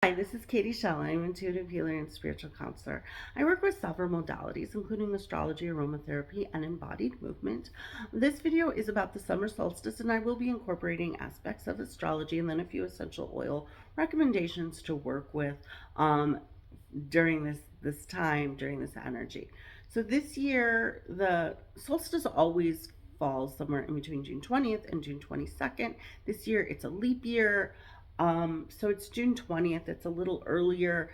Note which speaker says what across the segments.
Speaker 1: Hi, this is Katie Shell. I'm an intuitive healer and spiritual counselor. I work with several modalities, including astrology, aromatherapy, and embodied movement. This video is about the summer solstice, and I will be incorporating aspects of astrology and then a few essential oil recommendations to work with during this time, during this energy. So this year, the solstice always falls somewhere in between June 20th and June 22nd. This year, it's a leap year. So it's June 20th. It's a little earlier.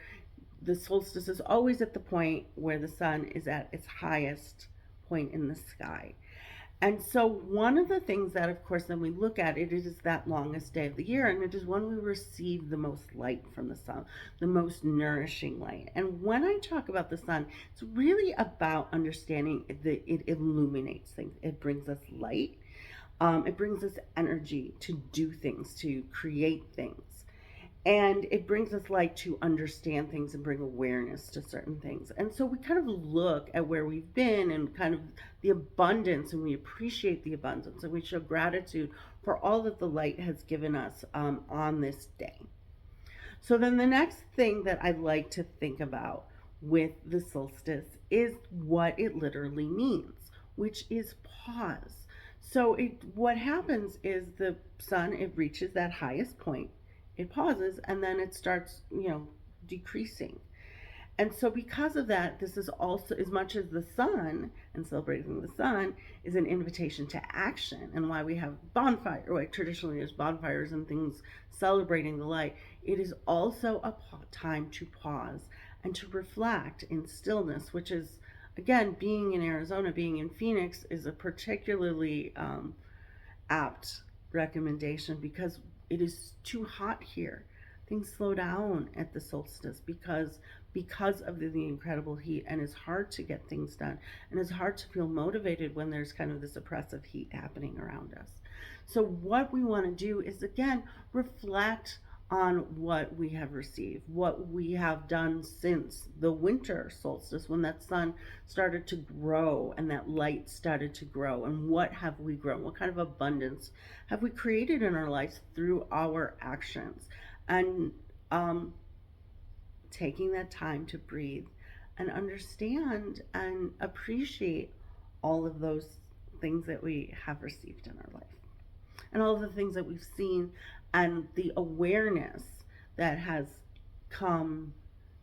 Speaker 1: The solstice is always at the point where the sun is at its highest point in the sky. And so, one of the things that, of course, then we look at it is that longest day of the year, and it is when we receive the most light from the sun, the most nourishing light. And when I talk about the sun, it's really about understanding that it illuminates things, it brings us light, it brings us energy to do things, to create things. And it brings us light to understand things and bring awareness to certain things. And so we kind of look at where we've been and kind of the abundance, and we appreciate the abundance, and we show gratitude for all that the light has given us on this day. So then the next thing that I like to think about with the solstice is what it literally means, which is pause. So what happens is the sun, it reaches that highest point, it pauses, and then it starts, decreasing. And so, because of that, this is also, as much as the sun and celebrating the sun is an invitation to action, and why we have bonfire, like traditionally there's bonfires and things celebrating the light, it is also a time to pause and to reflect in stillness, which is, again, being in Arizona, being in Phoenix, is a particularly apt recommendation because it is too hot here. Things slow down at the solstice because of the incredible heat, and it's hard to get things done, and it's hard to feel motivated when there's kind of this oppressive heat happening around us. So what we want to do is, again, reflect on what we have received, what we have done since the winter solstice, when that sun started to grow and that light started to grow, and what have we grown, what kind of abundance have we created in our lives through our actions. And taking that time to breathe and understand and appreciate all of those things that we have received in our life, and all of the things that we've seen, and the awareness that has come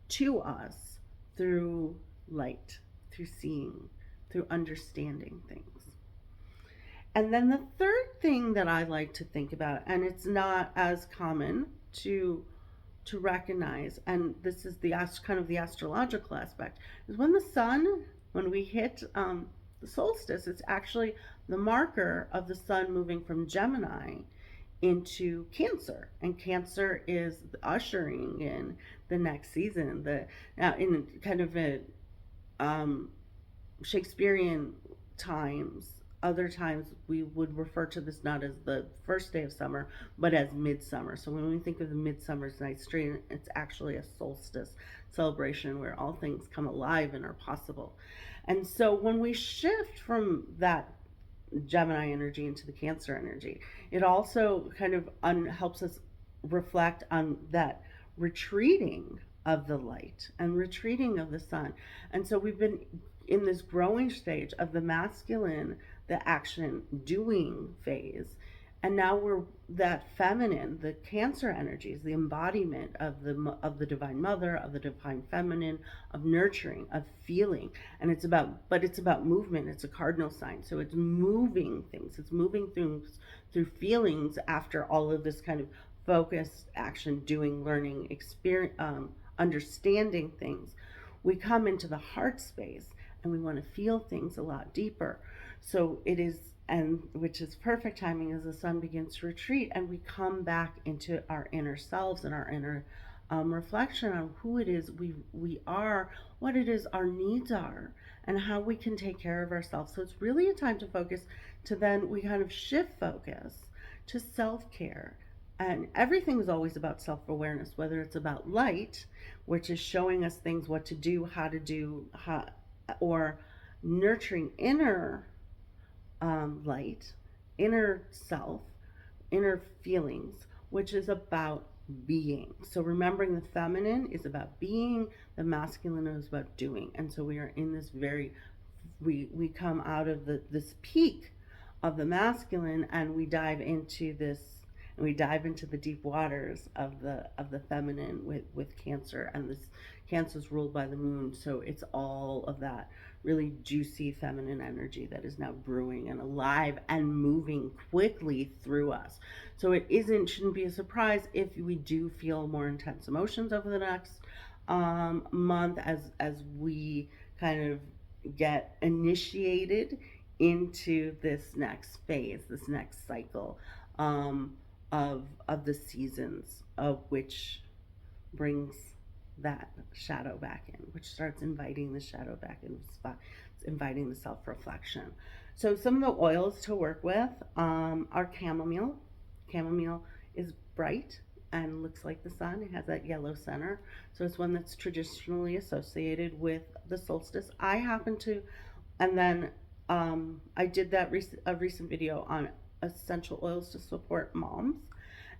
Speaker 1: to us through light, through seeing, through understanding things. And then the third thing that I like to think about, and it's not as common to recognize, and this is the kind of the astrological aspect, is when the sun, when we hit the solstice, it's actually the marker of the sun moving from Gemini into Cancer, and Cancer is ushering in the next season. The now in kind of a Shakespearean times, other times we would refer to this not as the first day of summer, but as midsummer. So when we think of the midsummer's night's dream, it's actually a solstice celebration where all things come alive and are possible. And so when we shift from that Gemini energy into the Cancer energy, it also kind of helps us reflect on that retreating of the light and retreating of the sun. And so we've been in this growing stage of the masculine, the action doing phase, and now we're that feminine, the Cancer energies, the embodiment of the divine mother, of the divine feminine, of nurturing, of feeling. And it's about movement. It's a cardinal sign, so it's moving things, it's moving through feelings after all of this kind of focused action, doing, learning, experience, understanding things. We come into the heart space, and we want to feel things a lot deeper. So it is, and which is perfect timing as the sun begins to retreat, and we come back into our inner selves and our inner reflection on who it is we are, what it is our needs are, and how we can take care of ourselves. So it's really a time to focus, to then we kind of shift focus to self-care. And everything is always about self-awareness, whether it's about light, which is showing us things, what to do, how to do, or nurturing inner light, inner self, inner feelings, which is about being. So remembering the feminine is about being, the masculine is about doing. And so we are in this we come out of this peak of the masculine, and we dive into this, and we dive into the deep waters of the feminine with Cancer. And this Cancer is ruled by the moon, so it's all of that really juicy feminine energy that is now brewing and alive and moving quickly through us. So it shouldn't be a surprise if we do feel more intense emotions over the next month, as we kind of get initiated into this next phase, this next cycle, um, of the seasons, of which brings that shadow back in, which starts inviting the shadow back in, inviting the self-reflection. So some of the oils to work with are chamomile. Chamomile is bright and looks like the sun. It has that yellow center. So it's one that's traditionally associated with the solstice. I happen to, and then I did a recent video on essential oils to support moms.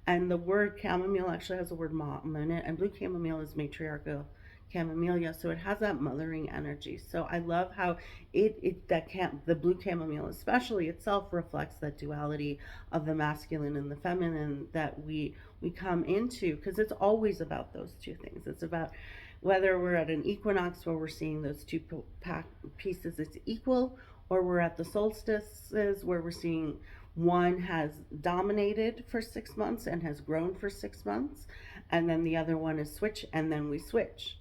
Speaker 1: And the word chamomile actually has the word mom in it, and blue chamomile is matriarchal camellia, so it has that mothering energy. So I love how the blue chamomile especially itself reflects that duality of the masculine and the feminine that we come into, because it's always about those two things. It's about whether we're at an equinox where we're seeing those two pieces as equal, or we're at the solstices where we're seeing one has dominated for 6 months and has grown for 6 months, and then the other one is switch, and then we switch.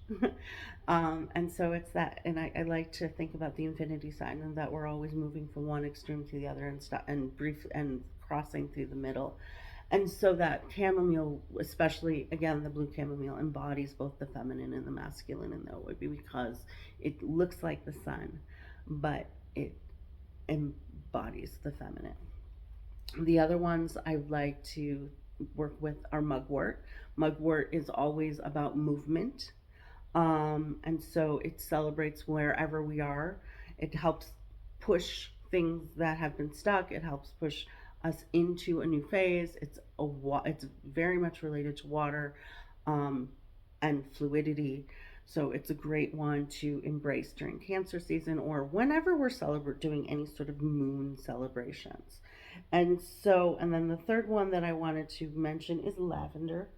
Speaker 1: And so it's that, and I like to think about the infinity sign, and that we're always moving from one extreme to the other, and crossing through the middle. And so that chamomile, especially again the blue chamomile, embodies both the feminine and the masculine, and that would be because it looks like the sun, but it embodies the feminine. The other ones I like to work with are mugwort. Mugwort is always about movement, and so it celebrates wherever we are. It helps push things that have been stuck. It helps push us into a new phase. It's very much related to water, and fluidity. So it's a great one to embrace during Cancer season, or whenever we're doing any sort of moon celebrations. And then the third one that I wanted to mention is lavender.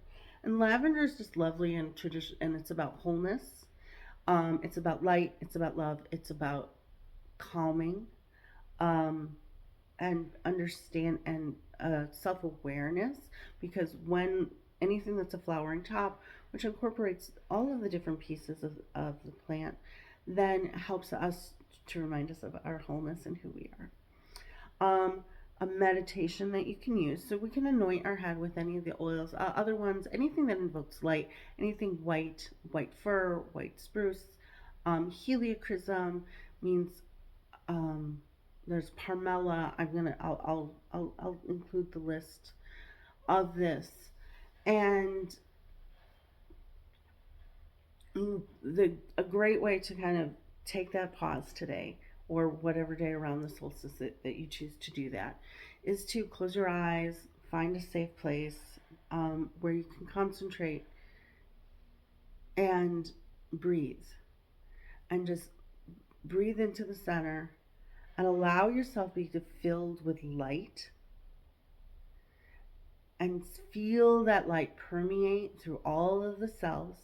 Speaker 1: And lavender is just lovely and tradition, and it's about wholeness. It's about light. It's about love. It's about calming, um, and understand, and self awareness. Because when anything that's a flowering top, which incorporates all of the different pieces of the plant, then helps us to remind us of our wholeness and who we are. A meditation that you can use. So we can anoint our head with any of the oils. Other ones, anything that invokes light, anything white, white fir, white spruce. Heliochrysum means, there's Parmela. I'll include the list of this. And a great way to kind of take that pause today, or whatever day around the solstice that you choose to do that, is to close your eyes, find a safe place, where you can concentrate and breathe. And just breathe into the center and allow yourself to be filled with light, and feel that light permeate through all of the cells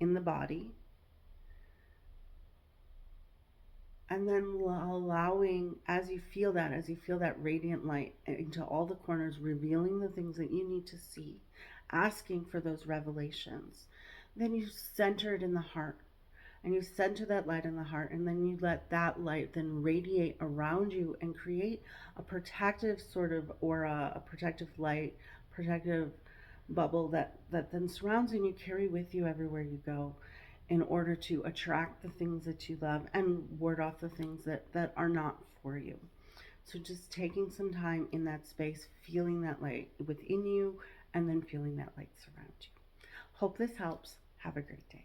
Speaker 1: in the body. And then allowing, as you feel that radiant light into all the corners, revealing the things that you need to see, asking for those revelations. Then you center it in the heart, and you center that light in the heart, and then you let that light then radiate around you and create a protective sort of aura, a protective light, protective bubble that then surrounds you and you carry with you everywhere you go, in order to attract the things that you love and ward off the things that are not for you. So just taking some time in that space, feeling that light within you, and then feeling that light surround you. Hope this helps. Have a great day.